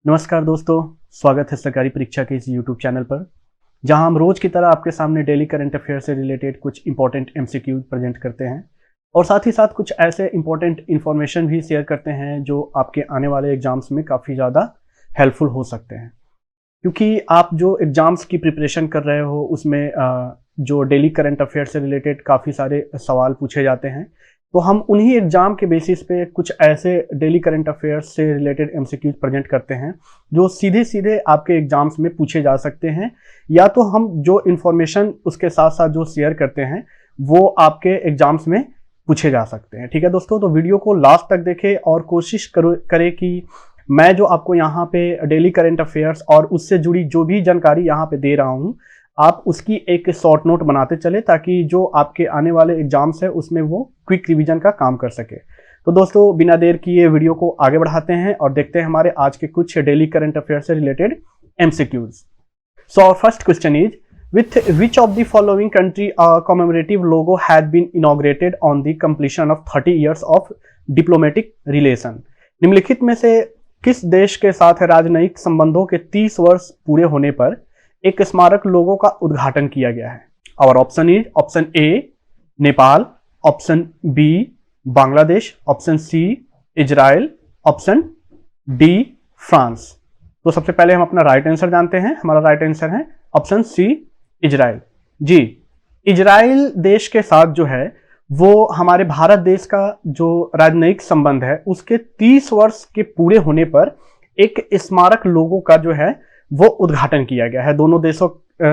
नमस्कार दोस्तों, स्वागत है सरकारी परीक्षा के इस यूट्यूब चैनल पर, जहां हम रोज की तरह आपके सामने डेली करंट अफेयर से रिलेटेड कुछ इंपॉर्टेंट एमसीक्यू प्रेजेंट करते हैं और साथ ही साथ कुछ ऐसे इंपॉर्टेंट इन्फॉर्मेशन भी शेयर करते हैं जो आपके आने वाले एग्जाम्स में काफ़ी ज़्यादा हेल्पफुल हो सकते हैं। क्योंकि आप जो एग्ज़ाम्स की प्रिपरेशन कर रहे हो उसमें जो डेली करंट अफेयर से रिलेटेड काफ़ी सारे सवाल पूछे जाते हैं, तो हम उन्हीं एग्ज़ाम के बेसिस पे कुछ ऐसे डेली करंट अफेयर्स से रिलेटेड एमसीक्यूज प्रेजेंट करते हैं जो सीधे सीधे आपके एग्ज़ाम्स में पूछे जा सकते हैं, या तो हम जो इन्फॉर्मेशन उसके साथ साथ जो शेयर करते हैं वो आपके एग्ज़ाम्स में पूछे जा सकते हैं। ठीक है दोस्तों, तो वीडियो को लास्ट तक देखें और कोशिश करें कि मैं जो आपको यहाँ पे डेली करंट अफेयर्स और उससे जुड़ी जो भी जानकारी यहाँ पे दे रहा हूँ, आप उसकी एक शॉर्ट नोट बनाते चले ताकि जो आपके आने वाले एग्जाम्स है उसमें वो क्विक रिवीजन का काम कर सके। तो दोस्तों, बिना देर किए वीडियो को आगे बढ़ाते हैं और देखते हैं हमारे आज के कुछ डेली करंट अफेयर से related MCQs. So our first question is, with which of the following country a commemorative logo had been inaugurated on the completion of 30 years of diplomatic relation? निम्नलिखित में से किस देश के साथ राजनयिक संबंधों के 30 वर्ष पूरे होने पर एक स्मारक लोगो का उद्घाटन किया गया है? और option is, option A Nepal, option B Bangladesh, option C Israel, option D France. तो सबसे पहले हम अपना राइट आंसर जानते हैं। हमारा राइट आंसर है ऑप्शन सी इजराइल। जी, इजराइल देश के साथ जो है वो हमारे भारत देश का जो राजनयिक संबंध है उसके 30 वर्ष के पूरे होने पर एक स्मारक लोगो का जो है वो उद्घाटन किया गया है। दोनों देशों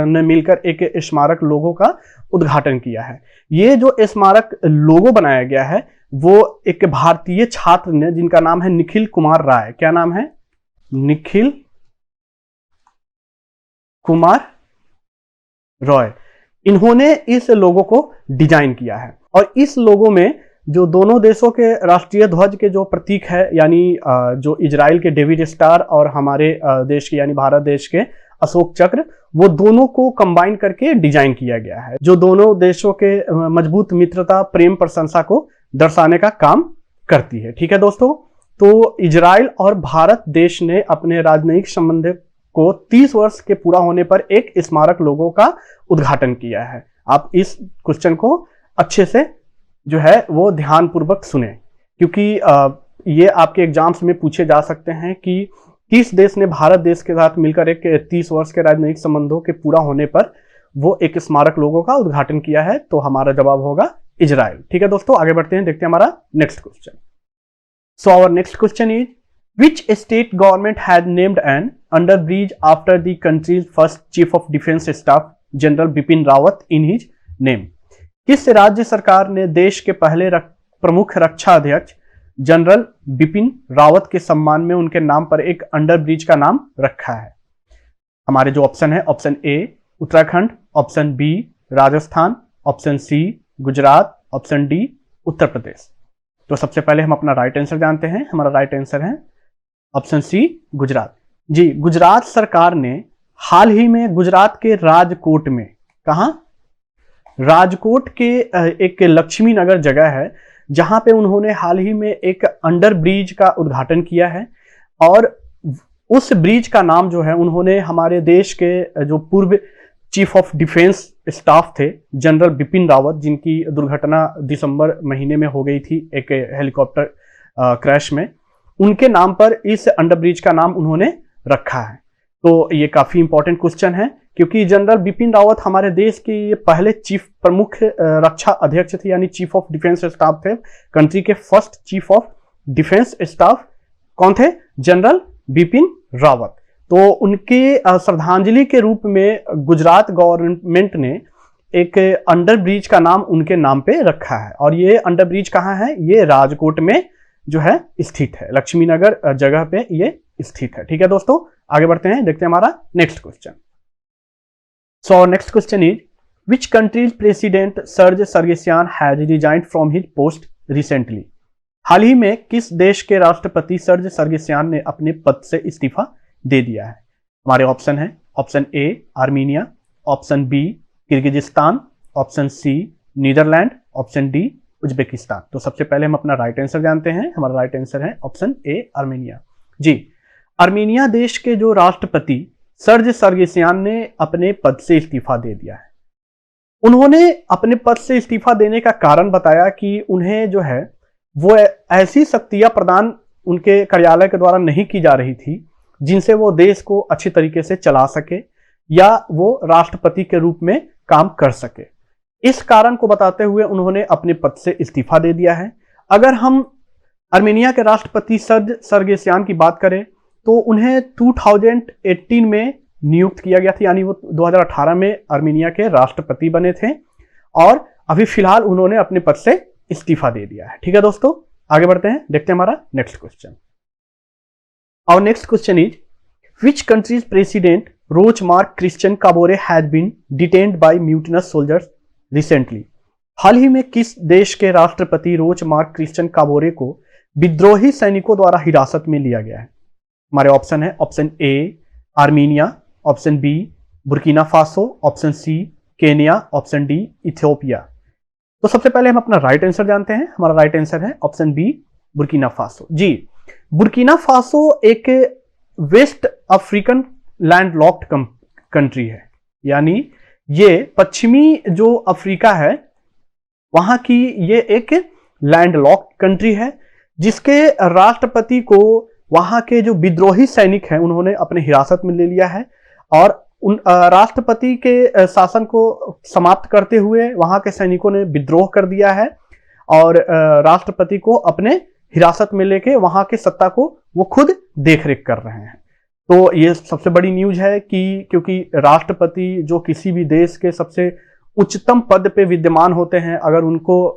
ने मिलकर एक स्मारक लोगो का उद्घाटन किया है। ये जो स्मारक लोगो बनाया गया है वो एक भारतीय छात्र ने, जिनका नाम है निखिल कुमार राय। क्या नाम है? निखिल कुमार रॉय। इन्होंने इस लोगो को डिजाइन किया है और इस लोगो में जो दोनों देशों के राष्ट्रीय ध्वज के जो प्रतीक है, यानी जो इजराइल के डेविड स्टार और हमारे देश के यानी भारत देश के अशोक चक्र, वो दोनों को कंबाइन करके डिजाइन किया गया है, जो दोनों देशों के मजबूत मित्रता, प्रेम, प्रशंसा को दर्शाने का काम करती है। ठीक है दोस्तों, तो इजराइल और भारत देश ने अपने राजनयिक संबंध को 30 वर्ष के पूरा होने पर एक स्मारक लोगो का उद्घाटन किया है। आप इस क्वेश्चन को अच्छे से जो है वो ध्यानपूर्वक सुने, क्योंकि ये आपके एग्जाम्स में पूछे जा सकते हैं कि किस देश ने भारत देश के साथ मिलकर एक 30 वर्ष के राजनयिक संबंधों के पूरा होने पर वो एक स्मारक लोगो का उद्घाटन किया है। तो हमारा जवाब होगा इजराइल। ठीक है दोस्तों, आगे बढ़ते हैं, देखते हैं हमारा next question. So our next question is, which state government had named an underbridge after the country's first chief of defense staff general Bipin Rawat in his name? किस राज्य सरकार ने देश के पहले प्रमुख रक्षा अध्यक्ष जनरल बिपिन रावत के सम्मान में उनके नाम पर एक अंडरब्रिज का नाम रखा है? हमारे जो ऑप्शन है, option A Uttarakhand, option B Rajasthan, option C Gujarat, option D Uttar Pradesh. तो सबसे पहले हम अपना राइट आंसर जानते हैं। हमारा राइट आंसर है ऑप्शन सी गुजरात। जी, गुजरात सरकार ने हाल ही में गुजरात के राजकोट में, कहां? राजकोट के एक लक्ष्मी नगर जगह है जहां पे उन्होंने हाल ही में एक अंडर ब्रिज का उद्घाटन किया है और उस ब्रिज का नाम जो है उन्होंने हमारे देश के जो पूर्व चीफ ऑफ डिफेंस स्टाफ थे जनरल बिपिन रावत, जिनकी दुर्घटना दिसंबर महीने में हो गई थी एक हेलीकॉप्टर क्रैश में, उनके नाम पर इस अंडरब्रिज का नाम उन्होंने रखा है। तो ये काफी इंपॉर्टेंट क्वेश्चन है, क्योंकि जनरल बिपिन रावत हमारे देश के पहले प्रमुख रक्षा अध्यक्ष थे, यानी चीफ ऑफ डिफेंस स्टाफ थे। कंट्री के first chief of defence staff कौन थे? जनरल बिपिन रावत। तो उनके श्रद्धांजलि के रूप में गुजरात गवर्नमेंट ने एक अंडरब्रिज का नाम उनके नाम पे रखा है और ये अंडरब्रिज कहाँ है? ये राजकोट में जो है स्थित है, लक्ष्मी नगर जगह पे ये स्थित है। ठीक है दोस्तों, आगे बढ़ते हैं, देखते हैं हमारा next question. So next question is, which country's president Serzh Sargsyan has resigned from his post recently? हाल ही में किस देश के राष्ट्रपति सर्ज सर्गेसियान ने अपने पद से इस्तीफा दे दिया है? हमारे ऑप्शन है, option A Armenia, option B Kyrgyzstan, option C Netherland, option D Uzbekistan. तो सबसे पहले हम अपना राइट आंसर जानते हैं। हमारा राइट आंसर है ऑप्शन ए आर्मेनिया। जी, आर्मेनिया देश के जो राष्ट्रपति सर्ज सर्गेसियान ने अपने पद से इस्तीफा दे दिया है। उन्होंने अपने पद से इस्तीफा देने का कारण बताया कि उन्हें जो है वो ऐसी शक्तियां प्रदान उनके कार्यालय के द्वारा नहीं की जा रही थी जिनसे वो देश को अच्छी तरीके से चला सके या वो राष्ट्रपति के रूप में काम कर सके। इस कारण को बताते हुए उन्होंने अपने पद से इस्तीफा दे दिया है। अगर हम आर्मेनिया के राष्ट्रपति सर्ज सर्गेसियान की बात करें तो उन्हें 2018 में नियुक्त किया गया था, यानी वो 2018 में आर्मेनिया के राष्ट्रपति बने थे और अभी फिलहाल उन्होंने अपने पद से इस्तीफा दे दिया है। ठीक है दोस्तों, आगे बढ़ते हैं, देखते हैं हमारा next question. Our next question is, which country's president Rochmark Christian Kabore has been detained by mutinous soldiers recently? हाल ही में किस देश के राष्ट्रपति रोचमार्क क्रिश्चियन काबोरे को विद्रोही सैनिकों द्वारा हिरासत में लिया गया है? हमारे ऑप्शन है, option A Armenia, option B Burkina Faso, option C Kenya, option D Ethiopia. तो सबसे पहले हम अपना राइट आंसर जानते हैं। हमारा राइट आंसर है ऑप्शन बी बुर्किना फासो। जी, बुर्किना फासो एक वेस्ट अफ्रीकन लैंडलॉक्ड कंट्री है, यानी ये पश्चिमी जो अफ्रीका है वहां की ये एक लैंडलॉक्ड कंट्री है, जिसके राष्ट्रपति को वहां के जो विद्रोही सैनिक हैं उन्होंने अपने हिरासत में ले लिया है और उन राष्ट्रपति के शासन को समाप्त करते हुए वहां के सैनिकों ने विद्रोह कर दिया है और राष्ट्रपति को अपने हिरासत में लेके वहां की सत्ता को वो खुद देखरेख कर रहे हैं। तो ये सबसे बड़ी न्यूज है कि क्योंकि राष्ट्रपति जो किसी भी देश के सबसे उच्चतम पद पे विद्यमान होते हैं, अगर उनको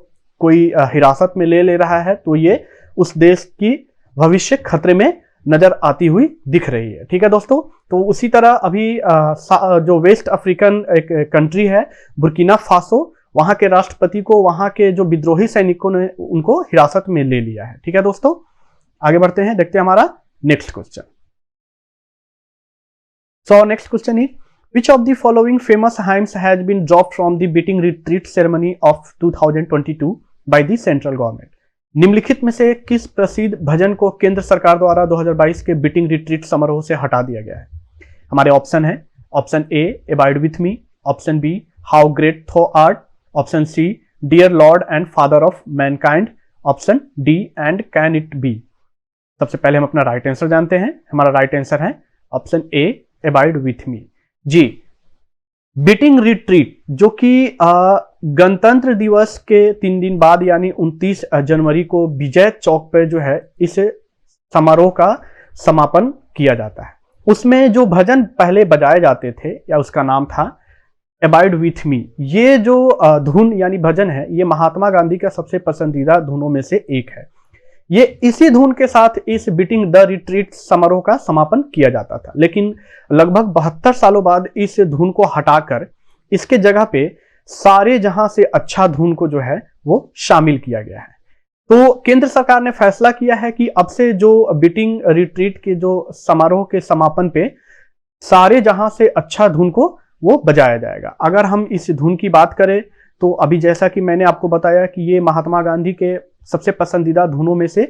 कोई हिरासत में ले रहा है तो ये उस देश की भविष्य खतरे में नजर आती हुई दिख रही है। ठीक है दोस्तों, तो उसी तरह अभी जो वेस्ट अफ्रीकन एक कंट्री है बुर्किना फासो, वहां के राष्ट्रपति को वहां के जो विद्रोही सैनिकों ने उनको हिरासत में ले लिया है। ठीक है दोस्तों, आगे बढ़ते हैं, देखते हैं हमारा next question. So next question is, which of the following famous hymns has been dropped from the beating retreat ceremony of 2022 by the central government? निम्नलिखित में से किस प्रसिद्ध भजन को केंद्र सरकार द्वारा 2022 के बीटिंग रिट्रीट समारोह से हटा दिया गया है? हमारे ऑप्शन है, option A abide with me, option B how great thou art, option C dear lord and father of mankind, option D and can it be. सबसे पहले हम अपना राइट आंसर जानते हैं। हमारा राइट आंसर है option A abide with me. जी, beating retreat जो कि गणतंत्र दिवस के 3 दिन बाद यानी 29 जनवरी को विजय चौक पर जो है इस समारोह का समापन किया जाता है। उसमें जो भजन पहले बजाए जाते थे या उसका नाम था अबाइड विथ मी, ये जो धुन यानी भजन है ये महात्मा गांधी का सबसे पसंदीदा धुनों में से एक है। ये इसी धुन के साथ इस बीटिंग द रिट्रीट समारोह का समापन किया जाता था, लेकिन लगभग 72 सालों बाद इस धुन को हटाकर इसके जगह पे सारे जहां से अच्छा धुन को जो है वो शामिल किया गया है। तो केंद्र सरकार ने फैसला किया है कि अब से जो बीटिंग रिट्रीट के जो समारोह के समापन पे सारे जहां से अच्छा धुन को वो बजाया जाएगा। अगर हम इस धुन की बात करें तो अभी जैसा कि मैंने आपको बताया कि ये महात्मा गांधी के सबसे पसंदीदा धुनों में से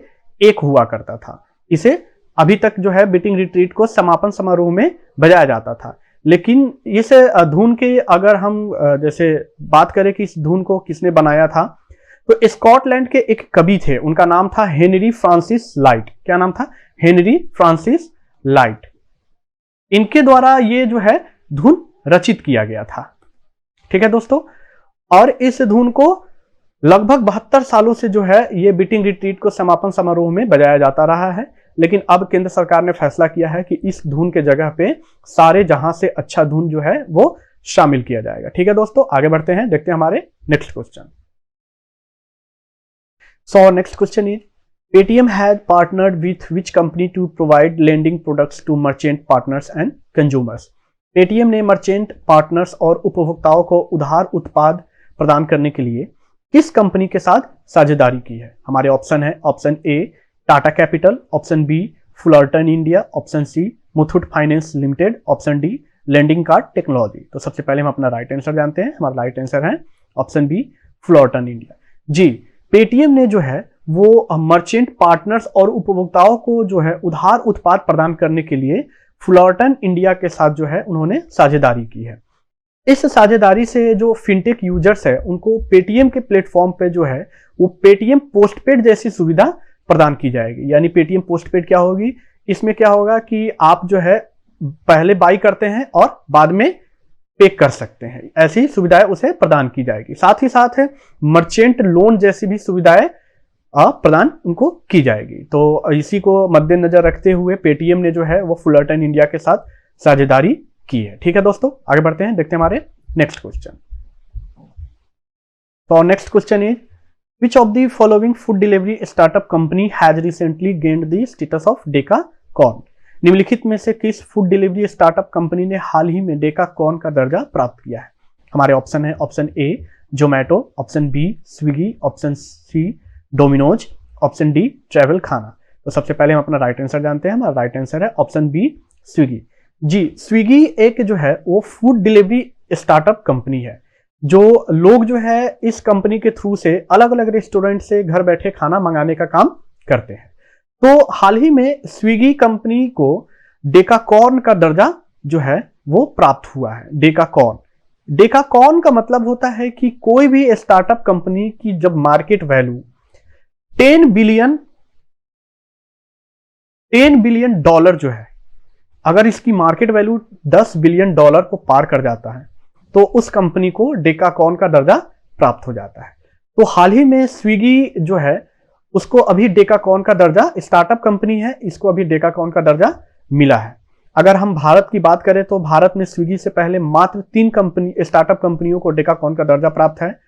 एक हुआ करता था। इसे अभी तक जो है बीटिंग रिट्रीट को समापन समारोह में बजाया जाता था, लेकिन इस धुन के अगर हम जैसे बात करें कि इस धुन को किसने बनाया था, तो स्कॉटलैंड के एक कवि थे, उनका नाम था हेनरी फ्रांसिस लाइट। क्या नाम था? Henry Francis light. इनके द्वारा ये जो है धुन रचित किया गया था। ठीक है दोस्तों, और इस धुन को लगभग 72 सालों से जो है ये बीटिंग रिट्रीट को समापन समारोह में बजाया जाता रहा है, लेकिन अब केंद्र सरकार ने फैसला किया है कि इस धुन के जगह पे सारे जहां से अच्छा धुन जो है वो शामिल किया जाएगा। ठीक है दोस्तों, आगे बढ़ते हैं, देखते हैं हमारे next question. So next question is, Paytm has partnered with which company to provide lending products to merchant partners and consumers? Paytm ने मर्चेंट पार्टनर्स और उपभोक्ताओं को उधार उत्पाद प्रदान करने के लिए किस कंपनी के साथ साझेदारी की है? हमारे ऑप्शन है, option A Tata Capital, option B Fullerton India, option C Muthoot Finance Limited, option D Lendingkart Technology. तो सबसे पहले हम अपना राइट आंसर जानते हैं। हमारा राइट आंसर है ऑप्शन बी फुलरटन इंडिया। जी, पेटीएम ने जो है वो मर्चेंट पार्टनर्स और उपभोक्ताओं को जो है उधार उत्पाद प्रदान करने के लिए फुलरटन इंडिया के साथ जो है उन्होंने साझेदारी की है। इस साझेदारी से जो फिनटेक यूजर्स है उनको पेटीएम के प्लेटफॉर्म पे जो है वो पेटीएम पोस्टपेड जैसी सुविधा प्रदान की जाएगी। यानी पेटीएम पोस्टपेड क्या होगी, इसमें क्या होगा कि आप जो है पहले बाई करते हैं और बाद में पे कर सकते हैं, ऐसी सुविधाएं उसे प्रदान की जाएगी। साथ ही साथ है मर्चेंट लोन जैसी भी सुविधाएं प्रदान उनको की जाएगी। तो इसी को मद्देनजर रखते हुए पेटीएम ने जो है वो फुलरटन इंडिया के साथ साझेदारी की है। ठीक है दोस्तों, आगे बढ़ते हैं, देखते हैं हमारे नेक्स्ट क्वेश्चन। तो next question is which of the following food delivery startup company has recently gained the status of decacorn. निम्नलिखित में से किस फूड डिलीवरी स्टार्टअप कंपनी ने हाल ही में डेकाकॉर्न का दर्जा प्राप्त किया है। हमारे ऑप्शन है, option A Zomato, option B Swiggy, option C Domino's, option D Travel Khana. तो सबसे पहले हम अपना राइट आंसर जानते हैं। हमारा राइट आंसर है ऑप्शन बी स्विगी। जी, स्विगी एक जो है वो फूड डिलीवरी स्टार्टअप कंपनी है। जो लोग जो है इस कंपनी के थ्रू से अलग अलग रेस्टोरेंट से घर बैठे खाना मंगाने का काम करते हैं। तो हाल ही में स्विगी कंपनी को डेकाकॉर्न का दर्जा जो है वो प्राप्त हुआ है। डेकाकॉर्न का मतलब होता है कि कोई भी स्टार्टअप कंपनी की जब मार्केट वैल्यू 10 बिलियन डॉलर जो है, अगर इसकी मार्केट वैल्यू 10 बिलियन डॉलर को पार कर जाता है तो उस कंपनी को डेकाकॉर्न का दर्जा प्राप्त हो जाता है। तो हाल ही में स्विगी जो है उसको अभी डेकाकॉर्न का दर्जा, स्टार्टअप कंपनी है, इसको अभी डेकाकॉर्न का दर्जा मिला है। अगर हम भारत की बात करें तो भारत में स्विगी से पहले मात्र 3 स्टार्टअप कंपनियों को डेकाकॉर्न का दर्जा प्राप्त है।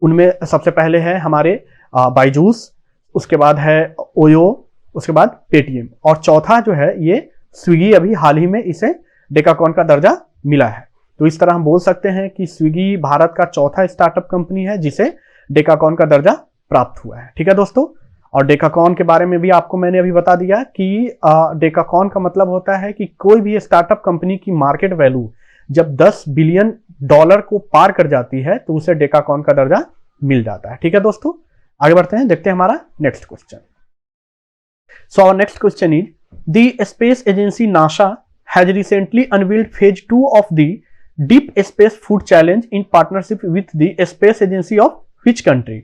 उनमें सबसे पहले है हमारे बायजूस, उसके बाद है ओयो, उसके बाद पेटीएम, और चौथा जो है ये स्विगी अभी हाल ही में इसे डेकाकॉर्न का दर्जा मिला है। तो इस तरह हम बोल सकते हैं कि स्विगी भारत का चौथा स्टार्टअप कंपनी है जिसे डेकाकॉर्न का दर्जा प्राप्त हुआ है। ठीक है दोस्तों, और डेकाकॉर्न के बारे में भी आपको मैंने अभी बता दिया कि डेकाकॉर्न का मतलब होता है कि कोई भी स्टार्टअप कंपनी की मार्केट वैल्यू जब 10 बिलियन डॉलर को पार कर जाती है तो उसे डेकाकॉर्न का दर्जा मिल जाता है। ठीक है दोस्तों, आगे बढ़ते हैं, देखते हैं हमारा next question. So our next question is the space agency NASA has recently unveiled phase 2 of the deep space food challenge in partnership with the space agency of which country.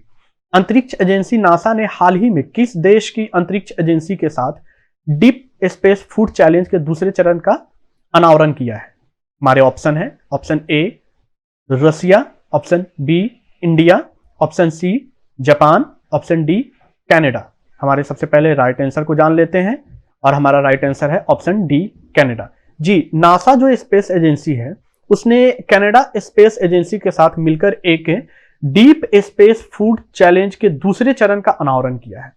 अंतरिक्ष एजेंसी नासा ने हाल ही में किस देश की अंतरिक्ष agency के साथ डीप स्पेस फूड चैलेंज के दूसरे चरण का अनावरण किया है। हमारे ऑप्शन है, option A Russia, option B India, option C Japan, option D Canada. हमारे सबसे पहले राइट आंसर को जान लेते हैं और हमारा राइट आंसर है ऑप्शन डी कनाडा। जी, नासा जो स्पेस एजेंसी है उसने कनाडा स्पेस एजेंसी के साथ मिलकर एक डीप स्पेस फूड चैलेंज के दूसरे चरण का अनावरण किया है।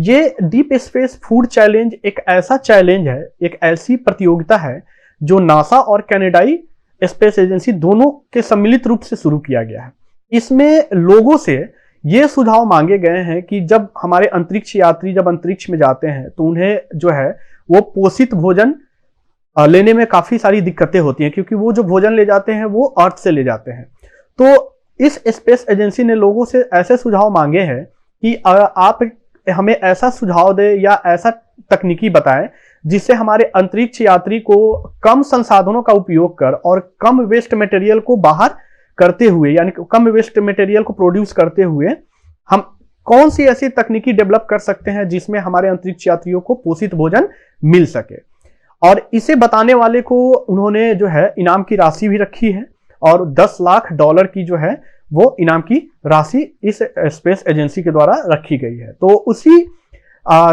ये डीप स्पेस फूड चैलेंज एक ऐसा चैलेंज है, एक ऐसी प्रतियोगिता है जो नासा और कनाडाई स्पेस एजेंसी दोनों के सम्मिलित रूप से शुरू किया गया है। इसमें लोगों से ये सुझाव मांगे गए हैं कि जब हमारे अंतरिक्ष यात्री जब अंतरिक्ष में जाते हैं तो उन्हें जो है वो पोषित भोजन लेने में काफी सारी दिक्कतें होती हैं, क्योंकि वो जो भोजन ले जाते हैं वो अर्थ से ले जाते हैं। तो इस स्पेस एजेंसी ने लोगों से ऐसे सुझाव मांगे हैं कि आप हमें ऐसा सुझाव दे या ऐसा तकनीकी बताएं जिससे हमारे अंतरिक्ष यात्री को कम संसाधनों का उपयोग कर और कम वेस्ट मटेरियल को बाहर करते हुए, यानी कम वेस्ट मटेरियल को प्रोड्यूस करते हुए हम कौन सी ऐसी तकनीकी डेवलप कर सकते हैं जिसमें हमारे अंतरिक्ष यात्रियों को पोषित भोजन मिल सके। और इसे बताने वाले को उन्होंने जो है इनाम की राशि भी रखी है और 10 लाख डॉलर की जो है वो इनाम की राशि इस स्पेस एजेंसी के द्वारा रखी गई है। तो उसी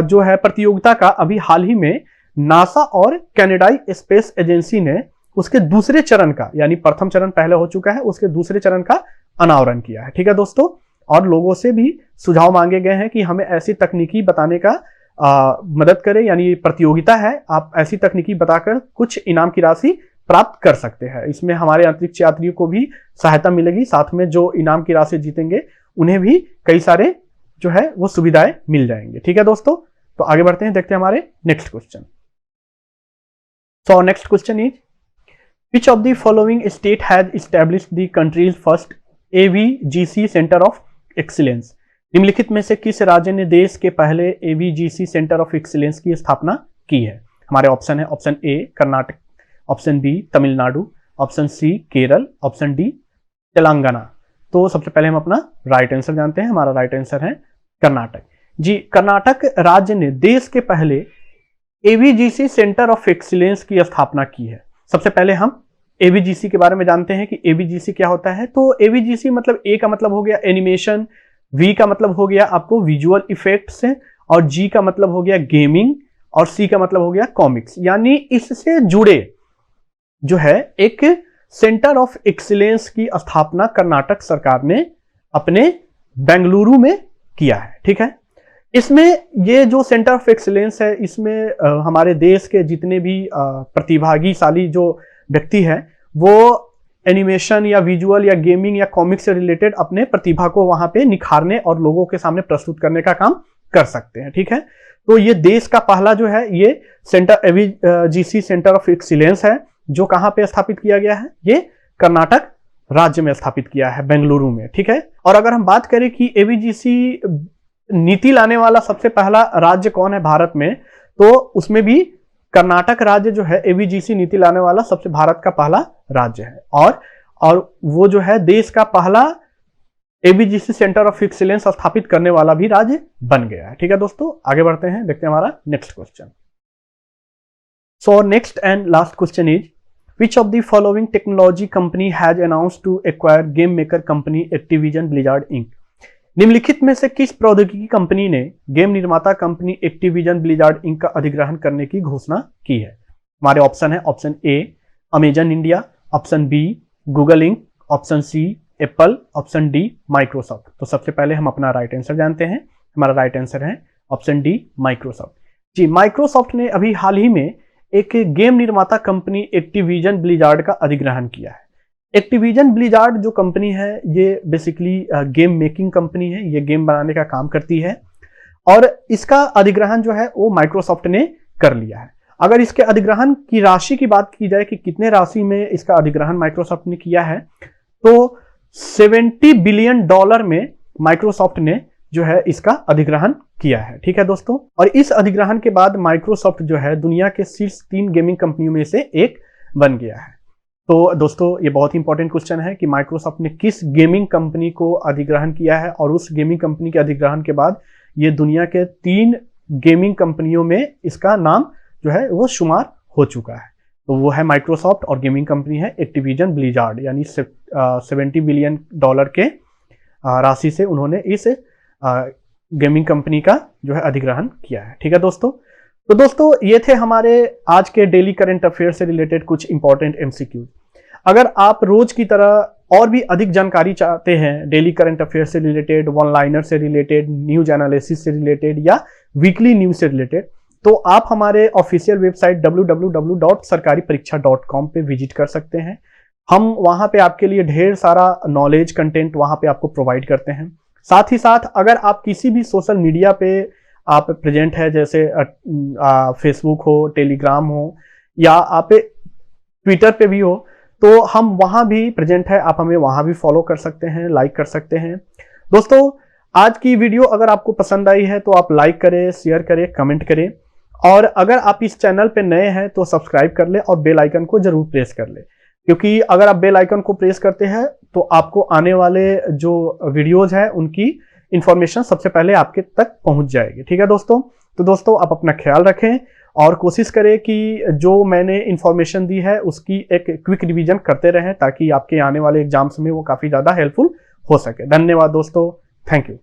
जो है प्रतियोगिता का अभी हाल ही में नासा और कनाडाई स्पेस एजेंसी ने उसके दूसरे चरण का, यानी प्रथम चरण पहले हो चुका है, उसके दूसरे चरण का अनावरण किया है। ठीक है दोस्तों, और लोगों से भी सुझाव मांगे गए हैं कि हमें ऐसी तकनीकी बताने का मदद करें, यानी प्रतियोगिता है, आप ऐसी तकनीकी बताकर कुछ इनाम की राशि प्राप्त कर सकते हैं। इसमें हमारे अंतरिक्ष यात्रियों को भी सहायता मिलेगी, साथ में जो इनाम की राशि जीतेंगे उन्हें भी कई सारे जो है वो सुविधाएं मिल जाएंगे। ठीक है दोस्तों, तो आगे बढ़ते हैं, देखते हैं हमारे next question. So next question is which of the following state has established the country's first AVGC Center of Excellence। निम्नलिखित में से किस राज्य ने देश के पहले एवीजीसी सेंटर ऑफ एक्सीलेंस की स्थापना की है? हमारे ऑप्शन है, option A Karnataka, option B Tamil Nadu, option C Kerala, option D Telangana. तो सबसे पहले हम अपना राइट आंसर जानते हैं। हमारा राइट आंसर है कर्नाटक। जी, कर्नाटक राज्य ने देश के पहले एवीजीसी सेंटर ऑफ एक्सीलेंस की स्थापना की है। सबसे पहले हम एवीजीसी के बारे में जानते हैं कि एवीजीसी क्या होता है। तो एवीजीसी मतलब ए का मतलब हो गया एनिमेशन, वी का मतलब हो गया आपको विजुअल इफेक्ट्स, और जी का मतलब हो गया गेमिंग, और सी का मतलब हो गया कॉमिक्स। यानी इससे जुड़े जो है एक सेंटर ऑफ एक्सीलेंस की स्थापना कर्नाटक सरकार ने अपने बेंगलुरु में किया है। ठीक है, इसमें ये जो सेंटर ऑफ एक्सीलेंस है, इसमें हमारे देश के जितने भी प्रतिभागीशाली जो व्यक्ति हैं वो एनिमेशन या विजुअल या गेमिंग या कॉमिक्स से रिलेटेड अपने प्रतिभा को वहां पे निखारने और लोगों के सामने प्रस्तुत करने का काम कर सकते हैं। ठीक है, तो ये देश का पहला जो है ये centre AVGC centre of excellence है, जो कहां पे स्थापित किया गया है? ये कर्नाटक राज्य में स्थापित किया है, बेंगलुरु में। ठीक है, और अगर हम बात करें कि एवीजीसी नीति लाने वाला सबसे पहला राज्य कौन है भारत में, तो उसमें भी कर्नाटक राज्य जो है एवीजीसी नीति लाने वाला सबसे भारत का पहला राज्य है, और वो जो है देश का पहला एवीजीसी सेंटर ऑफ एक्सीलेंस स्थापित करने वाला भी राज्य बन गया है। ठीक है दोस्तों, आगे बढ़ते हैं, देखते हैं हमारा next question. So next and last question is which of the following technology company has announced to acquire game maker company Activision Blizzard Inc? निम्नलिखित में से किस प्रौद्योगिकी कंपनी ने गेम निर्माता कंपनी एक्टिविजन ब्लिजार्ड इंक का अधिग्रहण करने की घोषणा की है? हमारे ऑप्शन है, option A Amazon India, option B Google Inc, option C Apple, option D Microsoft. तो सबसे पहले हम अपना राइट आंसर जानते हैं। हमारा राइट आंसर है ऑप्शन डी माइक्रोसॉफ्ट। जी, माइक्रोसॉफ्ट ने अभी हाल ही में एक गेम निर्माता कंपनी एक्टिविजन ब्लिजार्ड का अधिग्रहण किया है। एक्टिविजन ब्लिजार्ड जो कंपनी है ये बेसिकली गेम मेकिंग कंपनी है, ये गेम बनाने का काम करती है, और इसका अधिग्रहण जो है वो माइक्रोसॉफ्ट ने कर लिया है। अगर इसके अधिग्रहण की राशि की बात की जाए कि कितने राशि में इसका अधिग्रहण माइक्रोसॉफ्ट ने किया है, तो $70 बिलियन में माइक्रोसॉफ्ट ने जो है इसका अधिग्रहण किया है। ठीक है दोस्तों, और इस अधिग्रहण के बाद माइक्रोसॉफ्ट जो है दुनिया के शीर्ष 3 गेमिंग कंपनियों में से एक बन गया है। तो दोस्तों ये बहुत ही इंपॉर्टेंट क्वेश्चन है कि माइक्रोसॉफ्ट ने किस गेमिंग कंपनी को अधिग्रहण किया है, और उस गेमिंग कंपनी के अधिग्रहण के बाद ये दुनिया के 3 गेमिंग कंपनियों में इसका नाम जो है वो शुमार हो चुका है। तो वो है माइक्रोसॉफ्ट, और गेमिंग कंपनी है एक्टिविजन ब्लिजार्ड, यानी $70 बिलियन के राशि से उन्होंने इस गेमिंग कंपनी का जो है अधिग्रहण किया है। ठीक है दोस्तों, तो दोस्तों ये थे हमारे आज के डेली करंट अफेयर से रिलेटेड कुछ इंपॉर्टेंट एमसीक्यू। अगर आप रोज की तरह और भी अधिक जानकारी चाहते हैं डेली करंट अफेयर से रिलेटेड, वन लाइनर से रिलेटेड, न्यूज एनालिसिस से रिलेटेड या वीकली न्यूज से रिलेटेड, तो आप हमारे ऑफिशियल वेबसाइट www.sarkaripariksha.com पे विजिट कर सकते हैं। हम वहां पे आपके लिए ढेर सारा नॉलेज कंटेंट वहां पे आपको प्रोवाइड करते हैं। साथ ही साथ अगर आप किसी भी सोशल मीडिया पे आप प्रेजेंट है, जैसे फेसबुक हो, टेलीग्राम हो, या आप ट्विटर पे भी हो, तो हम वहां भी प्रेजेंट है, आप हमें वहां भी फॉलो कर सकते हैं, लाइक कर सकते हैं। दोस्तों आज की वीडियो अगर आपको पसंद आई है तो आप लाइक करें, शेयर करें, कमेंट करें, और अगर आप इस चैनल पे नए हैं तो सब्सक्राइब कर ले और बेल आइकन को जरूर प्रेस कर ले, क्योंकि अगर आप बेल आइकन को प्रेस करते हैं तो आपको आने वाले जो वीडियोज है उनकी इंफॉर्मेशन सबसे पहले आपके तक पहुंच जाएगी। ठीक है दोस्तों, तो दोस्तों आप अपना ख्याल रखें और कोशिश करें कि जो मैंने इंफॉर्मेशन दी है उसकी एक क्विक रिवीजन करते रहें, ताकि आपके आने वाले एग्जाम्स में वो काफी ज्यादा हेल्पफुल हो सके। धन्यवाद दोस्तों, थैंक यू।